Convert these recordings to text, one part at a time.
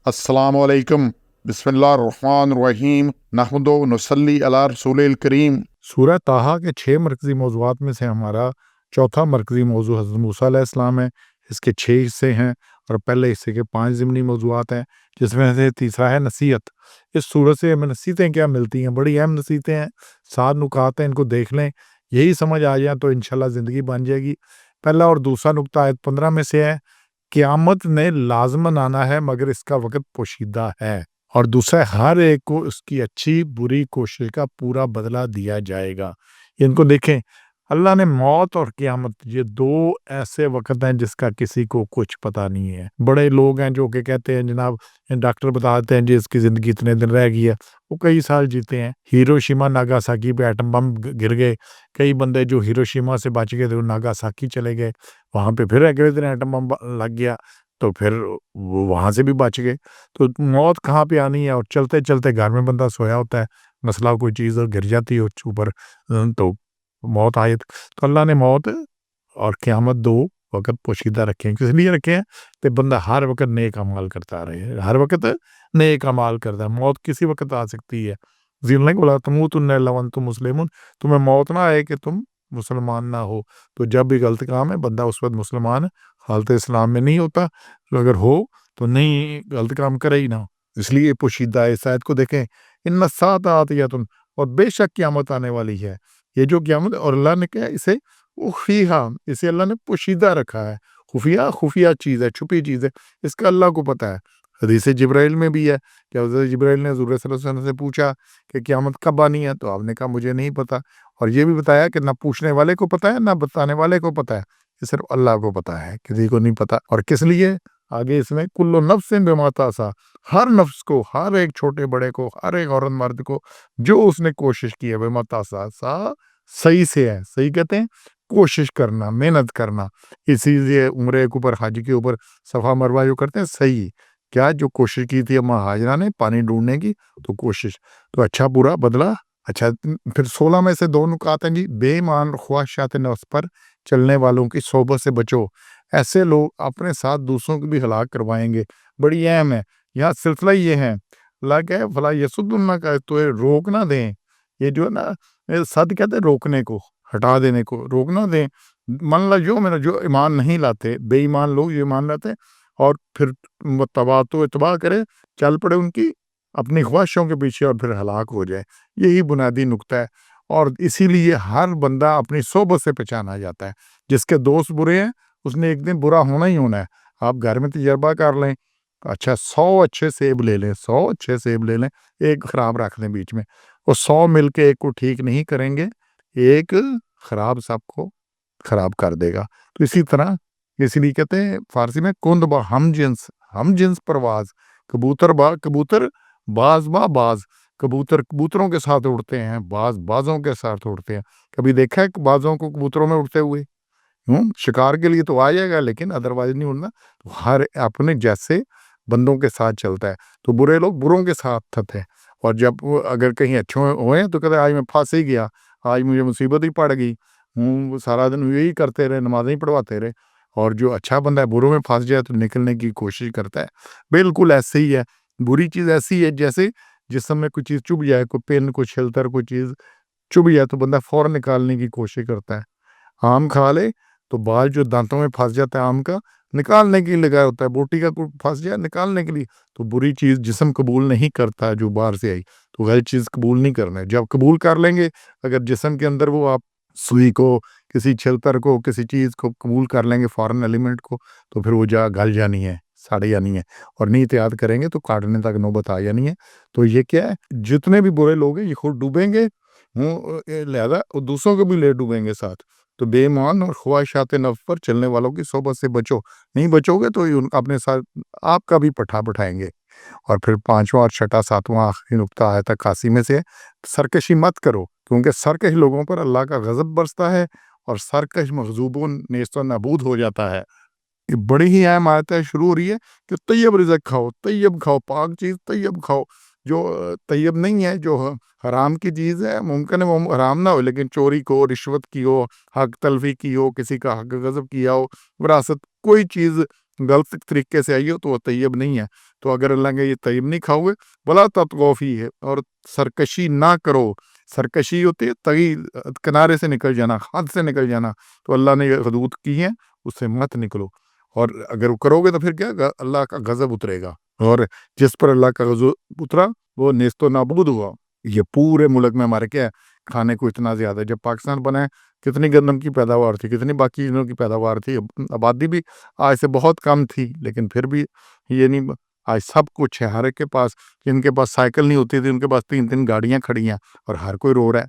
अस्सलामु अलैकुम बिस्मिल्लाहिर्रहमानिर्रहीम नहमदु नसल्ली अला रसूलिल करीम। सूरह ताहा के 6 मरकज़ी मौज़ूआत में से हमारा चौथा मरकज़ी मौज़ू हज़रत मूसा अलैहिस्सलाम है। इसके 6 हिस्से हैं और पहले हिस्से के 5 ज़िमनी मौज़ूआत हैं, जिसमें से तीसरा है नसीहत। इस सूरत से हमें नसीहतें क्या मिलती हैं? बड़ी अहम नसीहतें हैं, 7 नुकात हैं, इनको देख लें, यही समझ आ जाए तो इंशाअल्लाह ज़िंदगी बन जाएगी। पहला और दूसरा नुक्ता आयत 15 में से है, क़यामत ने लाज़िमन आना है मगर इसका वक़्त पोशीदा है। और दूसरा है, हर एक को उसकी अच्छी बुरी कोशिश का पूरा बदला दिया जाएगा। इनको देखें, अल्लाह ने मौत और क़यामत, ये 2 ऐसे वक़्त हैं जिसका किसी को कुछ पता नहीं है। बड़े लोग हैं जो कि कहते हैं जनाब, डॉक्टर बताते हैं जी इसकी ज़िंदगी इतने दिन रह गई है, वो कई साल जीते हैं। हिरोशिमा नागासाकी पे एटम बम गिर गए, कई बंदे जो हिरोशिमा से बच गए थे वो नागासाकी चले गए, वहाँ पे फिर अगले दिन एटम बम लग गया तो फिर वो वहाँ से भी बच गए। तो मौत कहाँ पे आनी है, और चलते-चलते घर में बंदा सोया होता है, मसला कोई चीज़ गिर जाती है उसके ऊपर, तो मौत आए। तो अल्लाह ने मौत और क़यामत 2 वक़्त पोशीदा रखे हैं। किस लिए रखे हैं? कि बंदा हर वक़्त नेक अमाल करता रहे, हर वक़्त नेक अमाल करता है। मौत किसी वक़्त आ सकती है। ज़िल ने बोला तमूतुन्ना इल्ला व अंतुम मुस्लिमून, तुम्हें मौत ना आए कि तुम मुसलमान ना हो। तो जब भी गलत काम है, बंदा उस वक़्त मुसलमान हालत इस्लाम में नहीं होता, तो अगर हो तो नहीं, गलत काम करे ही ना। इसलिए पोशीदा है। इस आयत को देखें, इन्ना सात आतियतुन, और बेशक क़यामत आने वाली है। ये जो क़यामत, और अल्लाह ने क्या इसे उख़फ़ीहा, इसे अल्लाह ने पोशीदा रखा है। खुफिया चीज़ है, छुपी चीज़ है, इसका अल्लाह को पता है। हदीस जिब्राइल में भी है कि हज़रत जिब्राइल ने हुज़ूर सल्लल्लाहु अलैहि वसल्लम से पूछा कि क़यामत कब आनी है, तो आपने कहा मुझे नहीं पता। और ये भी बताया कि ना पूछने वाले को पता है, ना बताने वाले को पता है, ये सिर्फ अल्लाह को पता है, किसी को नहीं पता। और किस लिए? आगे इसमें कुल्लु नफ्सिन बिमा तासा, हर नफ्स को, हर एक छोटे बड़े को, हर एक औरत मर्द को जो उसने कोशिश की है, बिमा तासा, सा सही से है। सही कहते हैं कोशिश करना, मेहनत करना। इसीलिए उम्रे के ऊपर, हज के ऊपर सफ़ा मरवा जो करते हैं, सही क्या जो कोशिश की थी अम्मा हाजरा ने पानी ढूंढने की, तो कोशिश, तो अच्छा बुरा बदला। अच्छा, फिर 16 में से 2 नुकात हैं जी। बेईमान ख्वाहिशात नफ्स पर चलने वालों की सोबत से बचो, ऐसे लोग अपने साथ दूसरों को भी हलाक करवाएंगे। बड़ी अहम है। यहाँ सिलसिला ये है, अल्लाह क्या है, फला यसुद्दुन्ना का, तो ये रोक ना दें। ये जो है ना, सद कहते हैं रोकने को, हटा देने को, रोक ना दें। मन ला जो मेरा जो ईमान नहीं लाते, बेईमान लोग जो ईमान लाते हैं और फिर तबाह तो इतबा करे, चल पड़े उनकी अपनी ख्वाहिशों के पीछे और फिर हलाक हो जाए। यही बुनियादी नुक्ता है। और इसीलिए हर बंदा अपनी सोबत से पहचाना जाता है। जिसके दोस्त बुरे हैं, उसने एक दिन बुरा होना ही होना है। आप घर में तजर्बा कर लें, अच्छा 100 अच्छे सेब ले लें, 100 अच्छे सेब ले लें, एक खराब रख दें बीच में, वो 100 मिलके एक को ठीक नहीं करेंगे, एक खराब सबको खराब कर देगा। तो इसी तरह, इसलिए कहते हैं फारसी में कुंद बा हम जिन्स परवाज, कबूतर बाज बा बाज, कबूतर कबूतरों के साथ उड़ते हैं, बाज बाजों के साथ उड़ते हैं। कभी देखा है बाजों को कबूतरों में उड़ते हुए? शिकार के लिए तो आ जाएगा, लेकिन अदरवाइज नहीं उड़ना। तो हर अपने जैसे बंदों के साथ चलता है। तो बुरे लोग बुरों के साथ थे, और जब वो अगर कहीं अच्छे हुए तो कहते आज मैं फंस ही गया, आज मुझे मुसीबत ही पड़ गई। वो सारा दिन यही करते रहे, नमाज़ें ही पढ़वाते रहे। और जो अच्छा बंदा है बुरों में फंस जाए तो निकलने की कोशिश करता है। बिल्कुल ऐसे ही है। बुरी चीज़ ऐसी है जैसे जिस्म में कोई चीज़ चुभ जाए, कोई पेन, कोई छिलतर, कोई चीज़ चुभ जाए तो बंदा फ़ौरन निकालने की कोशिश करता है। आम खा ले तो बाल जो दांतों में फंस जाता है आम का, निकालने के लिए लगाया होता है। बोटी का कोई फंस जाए, निकालने के लिए। तो बुरी चीज़ जिस्म कबूल नहीं करता जो बाहर से आई, तो गलत चीज़ कबूल नहीं करना है। जब कबूल कर लेंगे, अगर जिस्म के अंदर वो आप सुई को, किसी छिलतर को, किसी चीज़ को कबूल कर लेंगे, फॉरेन एलिमेंट को, तो फिर वो जा गल जानी है, सड़ जानी है, और नहीं एहतियात करेंगे तो काटने तक नौबत आ जानी है। तो ये क्या है, जितने भी बुरे लोग हैं ये खुद डूबेंगे, लिहाजा वो दूसरों को भी ले डूबेंगे साथ। तो बेईमान और ख्वाहिशात नफ्स पर चलने वालों की सोबत से बचो। नहीं बचोगे तो ये अपने साथ आपका भी पठा बिठाएंगे। और फिर 5वां और छठा 7वां आखिरी नुक्ता आया था 81 में से, सरकशी मत करो, क्योंकि सरकश लोगों पर अल्लाह का गज़ब बरसता है और सरकश मखज़ूबून नेस्त व नाबूद हो जाता है। ये बड़ी ही अहम आयत है, शुरू हो रही है कि तैयब रिज़्क खाओ, तैयब खाओ, पाक चीज़ तैयब खाओ। जो तैयब नहीं है, जो हराम की चीज़ है, मुमकिन है वो हराम ना हो, लेकिन चोरी को, रिश्वत की हो, हक तलफ़ी की हो, किसी का हक गज़ब किया हो, विरासत, कोई चीज़ غلط طریقے سے آئی ہو تو وہ طیب نہیں ہے. تو اگر اللہ نے یہ طیب نہیں کھاؤ گے ولا تطغوا ہے، اور سرکشی نہ کرو. سرکشی ہوتی ہے تغی، کنارے سے نکل جانا، حد سے نکل جانا. تو اللہ نے یہ حدود کی ہیں، اس سے مت نکلو. اور اگر کرو گے تو پھر کیا اللہ کا غضب اترے گا، اور جس پر اللہ کا غضب اترا وہ نیست و نابود ہوا. یہ پورے ملک میں ہمارے کیا ہے، کھانے کو اتنا زیادہ ہے. جب پاکستان بنا ہے کتنی گندم کی پیداوار تھی، کتنی باقی چیزوں کی پیداوار تھی. آبادی بھی آج سے بہت کم تھی، لیکن پھر بھی یہ نہیں، آج سب کچھ ہے. ہر ایک کے پاس، جن کے پاس سائیکل نہیں ہوتی تھی ان کے پاس 3 گاڑیاں کھڑی ہیں، اور ہر کوئی رو رہا ہے.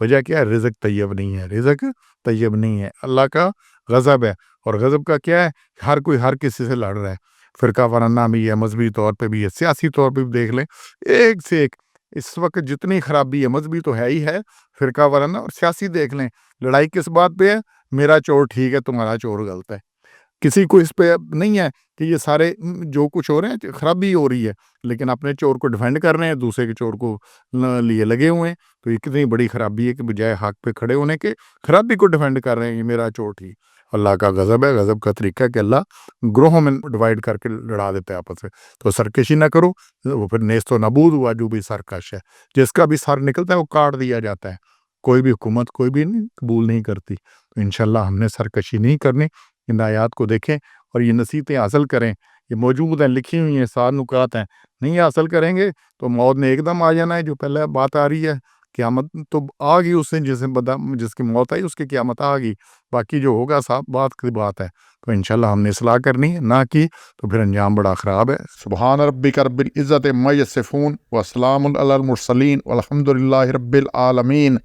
وجہ کیا ہے؟ رزق طیب نہیں ہے. رزق طیب نہیں ہے، اللہ کا غضب ہے. اور غضب کا کیا ہے؟ ہر کوئی ہر کسی سے لڑ رہا ہے. فرقہ وارانہ بھی ہے، مذہبی طور پہ بھی ہے، سیاسی طور پہ بھی دیکھ لیں. ایک سے ایک اس وقت جتنی خرابی ہے، مذہبی تو ہے ہی ہے، فرقہ وارانہ اور سیاسی دیکھ لیں. لڑائی کس بات پہ ہے؟ میرا چور ٹھیک ہے، تمہارا چور غلط ہے. کسی کو اس پہ نہیں ہے کہ یہ سارے جو کچھ ہو رہے ہیں خرابی ہو رہی ہے، لیکن اپنے چور کو ڈیفینڈ کر رہے ہیں، دوسرے کے چور کو لیے لگے ہوئے ہیں. تو یہ کتنی بڑی خرابی ہے کہ بجائے حق پہ کھڑے ہونے کے خرابی کو ڈیفینڈ کر رہے ہیں. یہ میرا چور ٹھیک. اللہ کا غضب ہے. غضب کا طریقہ ہے کہ اللہ گروہوں میں ڈیوائڈ کر کے لڑا دیتا ہے آپس میں. تو سرکشی نہ کرو، وہ پھر نیست و نابود ہوا جو بھی سرکش ہے. جس کا بھی سر نکلتا ہے وہ کاٹ دیا جاتا ہے. کوئی بھی حکومت کوئی بھی نہیں قبول نہیں کرتی. تو انشاءاللہ ہم نے سرکشی نہیں کرنی. ان آیات کو دیکھیں اور یہ نصیحتیں حاصل کریں. یہ موجود ہیں، لکھی ہوئی ہیں، 7 نکات ہیں. نہیں حاصل کریں گے تو موت نے ایک دم آ جانا ہے. جو پہلے بات آ رہی ہے قیامت تو آ گئی، اس سے جس کی موت آئی اس کی قیامت آ گئی. باقی جو ہوگا صاحب بات کی بات ہے. تو انشاءاللہ ہم نے اصلاح کرنی ہے، نہ کی تو پھر انجام بڑا خراب ہے. سبحان ربک رب العزت عما یصفون وسلام علی المرسلین والحمد للہ رب العالمین.